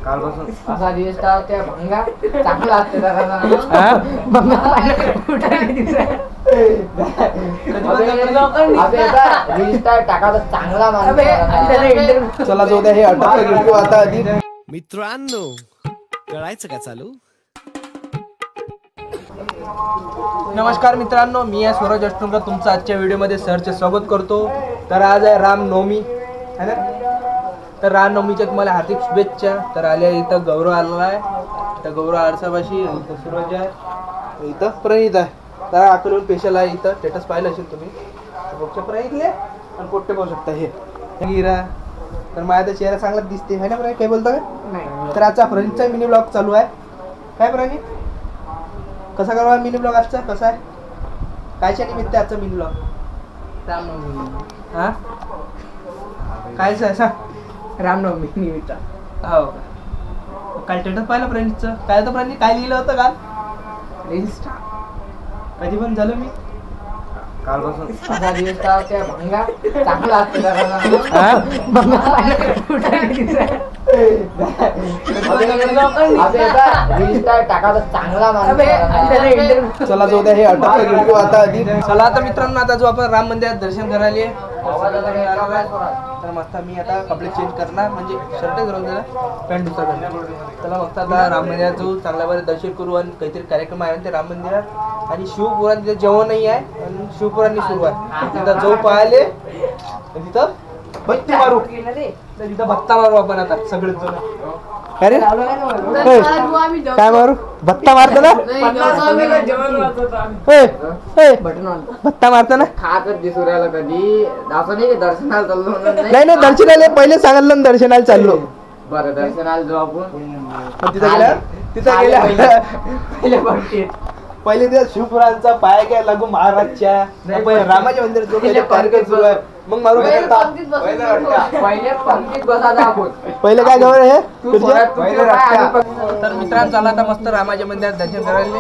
कालपासून असा दिवस त्या भंगा चांगला असते जरा भंगा टाकायचा चांगला माणूस. चला जाऊ द्या, हे अटक घेऊ आता आधी. मित्रांनो, कळायचं का चालू? नमस्कार मित्रांनो, मी आहे स्वराज अष्टुंकर. तुमचं आजच्या व्हिडिओमध्ये सरचे स्वागत करतो. तर आज आहे रामनवमी है ना. तर रामनवमीच्या तुम्हाला हार्दिक शुभेच्छा. तर आल्या इथं गौरव आलेला आहे, इथं गौरव आरसापाशी, इथं सूरज आहे, इथं प्रणित आहे. तर अकोल्याहून स्पेशल आहे. इथं स्टेटस पाहिलं असेल तुम्ही. रोजच्या प्रणितले आणि पोट्टे पाहू शकता. हे गिरा तर माझा चेहरा चांगला दिसते है ना प्रणित, काय बोलता काय? तर आजचा प्रणितचा मिनी ब्लॉग चालू आहे. काय प्रणित, कसा करवा मिनी ब्लॉग आजचा? कसा आहे, कायच्या निमित्त आजचा मिनी ब्लॉग? रामनवमी. हा कायच आहे सांग? रामनवमी निमित्त. हो काल स्टेटस पाहिलं प्रणितचं. काय होतं प्रणित, काय लिहिलं होतं काल? इंस्टा. कधी पण झालं मी कालपासून असा दिवस त्या भंगा चांगला असते जरा भंगा टाकायचा चांगला माणूस. चला जाऊ द्या, हे अटक घेऊ आता आधी. चला आता मित्रांनो, आता जो आपण राम मंदिरात दर्शन करायला तर मस्त मी आता कपडे चेंज करणार, म्हणजे शर्ट घालून दिला, पॅन्ट दुसरा घालणार. चला मस्त आता राम मंदिरात जाऊ, चांगल्या बरे दर्शन करू. आणि काहीतरी कार्यक्रम आहे ते राम मंदिरात. आणि शिवपुराण तिथे जेवणही आहे आणि शिवपुराणनी सुरू आहे. तिथं जाऊ पाहिले तिथं बत्ती मारू, तिथं भत्ता मारू आपण आता सगळे जण. अरे काय मारू, भत्ता मारतो ना, भत्ता मारतो ना. खात दिसू राहिला कधी असं नाही दर्शनाला चाललो. नाही नाही, दर्शनाला पहिले सांगितलं ना, दर्शनाला चाललो. बरं दर्शनाला जाऊ आपण. तिथं गेल्या पहिले त्या शिवपुराणचा पाया घ्या लागू महाराजच्या, रामाच्या मंदिरात कार्यक्रम सुरू आहे. मग मारू पहिले पंक्तीत बसायचं आपण. पहिले काय जवळ हे. तर मित्रांनो चला आता मस्त रामाच्या मंदिरात दर्शन करायला.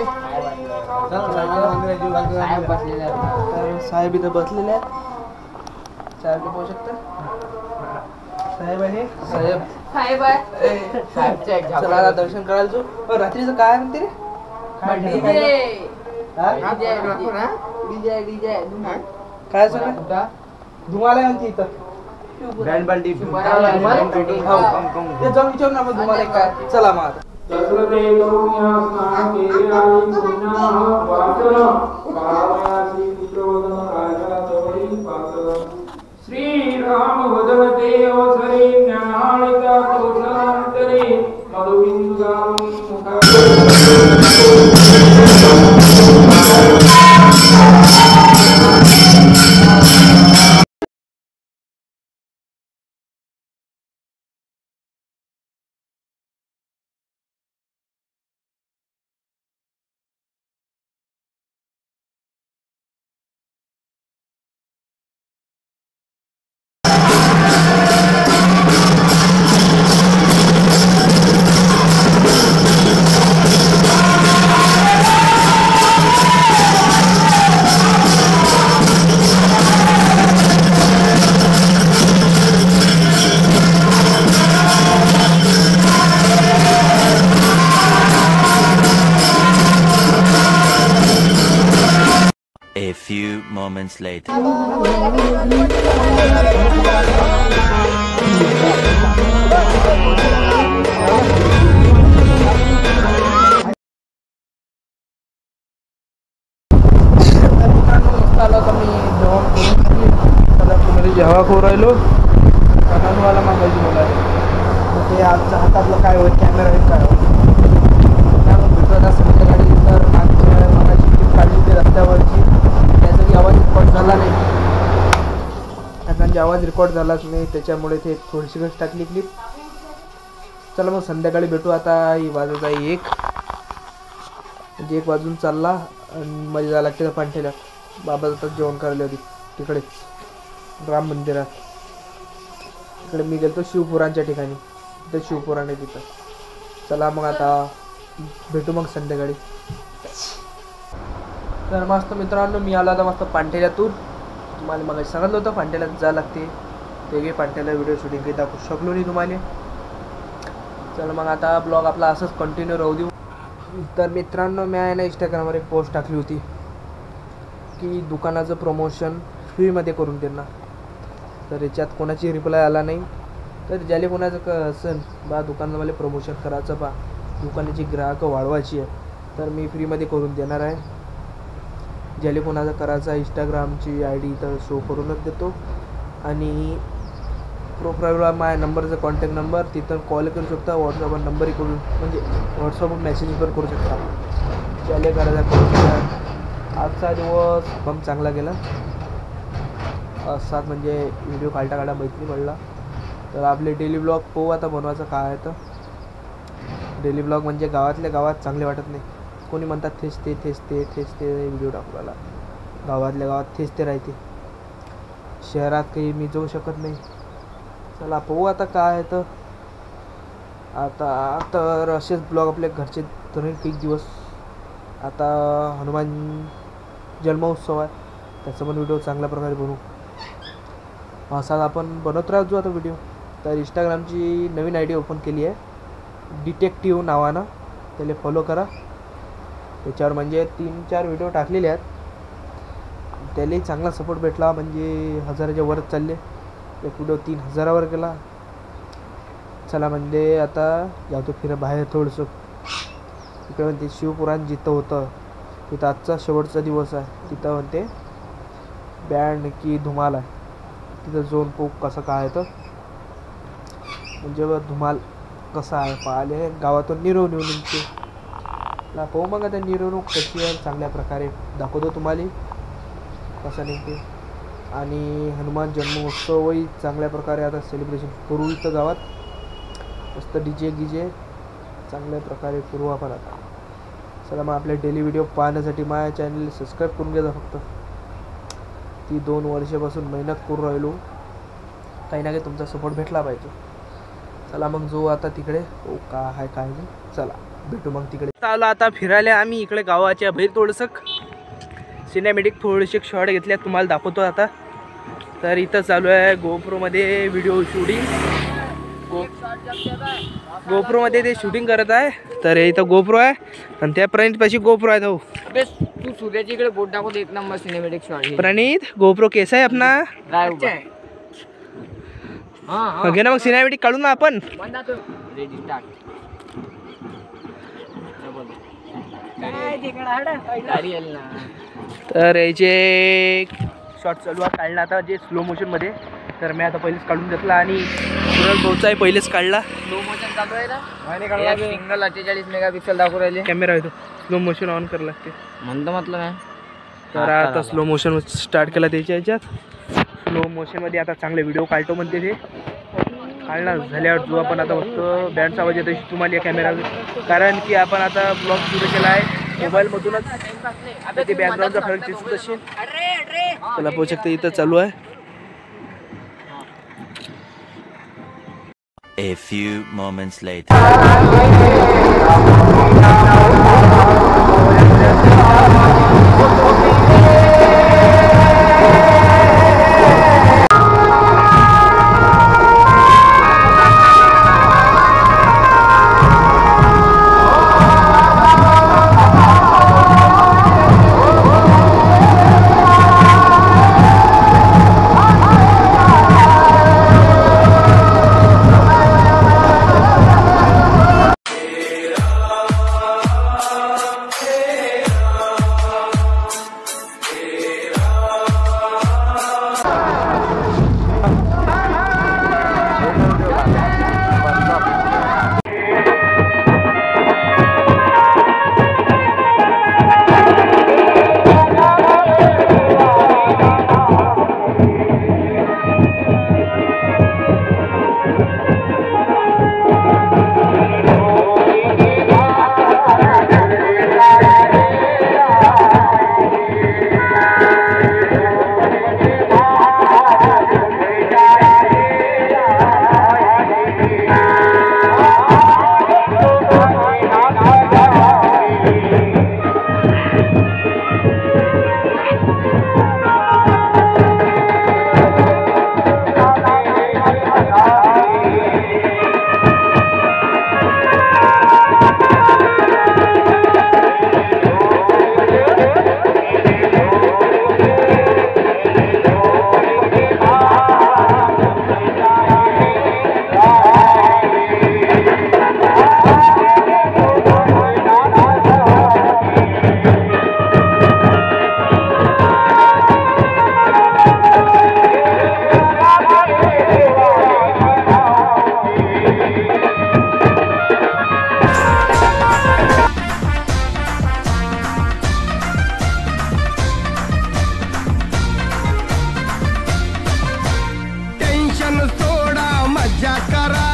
साहेब इथं बसलेले आहेत. साहेब पाहू शकता, साहेब आहे, साहेब चला आता दर्शन करायला जाऊ. रात्रीचं काय म्हणते रे, काय सगळं धुमाला म्हणते इथं बँड पार्टी. जाऊन विचारू ना आपण धुमाला काय. चला मग आता श्रीराम वदते अवसरे ज्ञानालिका तोषांतरे मधुबिंदुसारं A few moments later. जेव्हा करू राहिलो मला मागायची बोलायला ते आमच्या हातातलं काय होईल, कॅमेरा आहे काय भेटत संध्याकाळी. तर मागायची क्लिप काढली होती रस्त्यावरची, त्याचा आवाज रेकॉर्ड झाला नाही, त्यांचा आवाज रेकॉर्ड झालाच नाही, त्याच्यामुळे ते थोडीशी गोष्ट टाकली क्लिप. चला मग संध्याकाळी भेटू. आता ही वाजत आहे 1, म्हणजे 1 वाजून चालला. आणि मजा जायला लागते का पांठेला. बाबा जातात जेवण करायला होती तिकडे राम मंदिरात. इकडे मी गेलो शिवपुराणच्या ठिकाणी, तिथं शिवपुराण आहे तिथं. चला मग आता भेटू मग संध्याकाळी. तर मस्त मित्रांनो मी आला आता मस्त पांठेल्यातून. तुम्हाला मग सांगितलं होतं पांठेल्यात जावं लागते, वेगळे पांठेला व्हिडिओ शूटिंग काही दाखवू शकलो नाही तुम्हाला. चला मग आता ब्लॉग आपला असंच कंटिन्यू राहू देऊ. तर मित्रांनो, मी आहे ना इंस्टाग्रामवर एक पोस्ट टाकली होती की दुकानाचं प्रमोशन फ्रीमध्ये करून देणार. तर याच्यात कोणाची रिप्लाय आला नाही. तर ज्याला कोणाचं असेल बा दुकानाला मला प्रमोशन करायचं बा, दुकानाची ग्राहक वाढवायची आहे, तर मी फ्रीमध्ये करून देणार आहे. ज्याला कोणाचं करायचं आहे इंस्टाग्रामची ID तर शो करूनच देतो. आणि प्रोफाईलला माझ्या नंबरचा कॉन्टॅक्ट नंबर, तिथं कॉल करू शकता. व्हॉट्सअपवर नंबरही करून म्हणजे व्हॉट्सअपवर मेसेज पण करू शकता. ज्याला करायचा करू शकता. आजचा दिवस खूप चांगला गेला. असाच म्हणजे व्हिडिओ काढता मैत्री पडला. तर आपले डेली ब्लॉग पाहू आता बनवायचं काय आहे. तर डेली ब्लॉग म्हणजे गावातल्या गावात चांगले वाटत नाही. कोणी म्हणतात तेच ते व्हिडिओ टाकूला. गावातल्या गावात तेच ते राहते. शहरात काही मी जाऊ शकत नाही. चला पाहू आता काय आहे. तर आता तर असेच ब्लॉग आपल्या घरचे तर एक दिवस. आता हनुमान जन्मोत्सव आहे, त्याचा पण व्हिडिओ चांगल्या प्रकारे बनवू. असाच आपण बनवत राहतो आता व्हिडिओ. तर इंस्टाग्रामची नवीन ID ओपन केली आहे डिटेक्टिव्ह नावानं. त्याला फॉलो करा. त्याच्यावर म्हणजे 3-4 व्हिडिओ टाकलेले आहेत. त्यालाही चांगला सपोर्ट भेटला. म्हणजे 1000च्या वरच चालले. एक व्हिडिओ 3000वर गेला. चला म्हणजे आता जातो फिरा बाहेर थोडंसं. तिकडे म्हणते शिवपुराण जिथं होतं तिथं आजचा शेवटचा दिवस आहे. तिथं म्हणते बँड की धुमाल आहे. तिथं जाऊन पाहू कसं काय आहे. तर म्हणजे धुमाल कसं आहे पाहिले. गावातून मिरवणूक निघते. पाहू मग आता मिरवणूक कशी आहे. चांगल्या प्रकारे दाखवतो तुम्हाला कसं निघते. आणि हनुमान जन्मोत्सवही चांगल्या प्रकारे आता सेलिब्रेशन करू इथं गावात. मस्त DJ चांगल्या प्रकारे करू आपण आता. चला मग आपल्या डेली व्हिडिओ पाहण्यासाठी माझ्या चॅनल सबस्क्राईब करून घ्या फक्त. ती 2 वर्षापासून मेहनत करून राहिलो. काही ना काही तुमचा सपोर्ट भेटला पाहिजे. चला मग जो आता तिकडे हो काय आहे काय नाही. चला भेटू मग तिकडे. चालू आता फिरायला आम्ही इकडे गावाच्या बाहेर. थोडंसं सिनेमॅटिक थोडेसे शॉट घेतले तुम्हाला दाखवतो आता. तर इथं चालू आहे GoProमध्ये व्हिडिओ शूटिंग. GoProमध्ये ते शूटिंग करत आहे. तर इथं GoPro आहे आणि त्या प्रणितपाशी GoPro आहे. तो तू सूर्याच्या इकडे बोट दाखवतो. एक नंबर सिनेमॅटिक शॉट. प्रणित GoPro कैसा आहे अपना. घे ना मग सिनेमॅटिक काढू ना आपण. Ready start. तर याचे शॉट चालू आहे काढला आता जे स्लो मोशनमध्ये. तर मी आता पहिलेच काढून घेतला आणि सुरज भाऊचाही पहिलेच काढला. स्लो मोशन चालू आहे ना. सिंगल 48 मेगापिक्सल दाखवू राहिले. कॅमेरा आहे तो स्लो मोशन ऑन करावं लागते म्हटलं नाही. तर आता स्लो मोशन स्टार्ट केला त्याच्या ह्याच्यात. स्लो मोशनमध्ये आता चांगले व्हिडिओ काढतो म्हणते ते. काढला झाल्यावर जो आपण आता फक्त बँडचा आवाज येतो तुम्हाला या कॅमेरा. कारण की आपण आता ब्लॉग सुरू केला आहे मोबाईलमधूनच. ते बॅकग्राऊंडचा फरक दिसत असेल. चला पाहू शकता इथं चालू आहे. A few moments later. सोडा मजा करा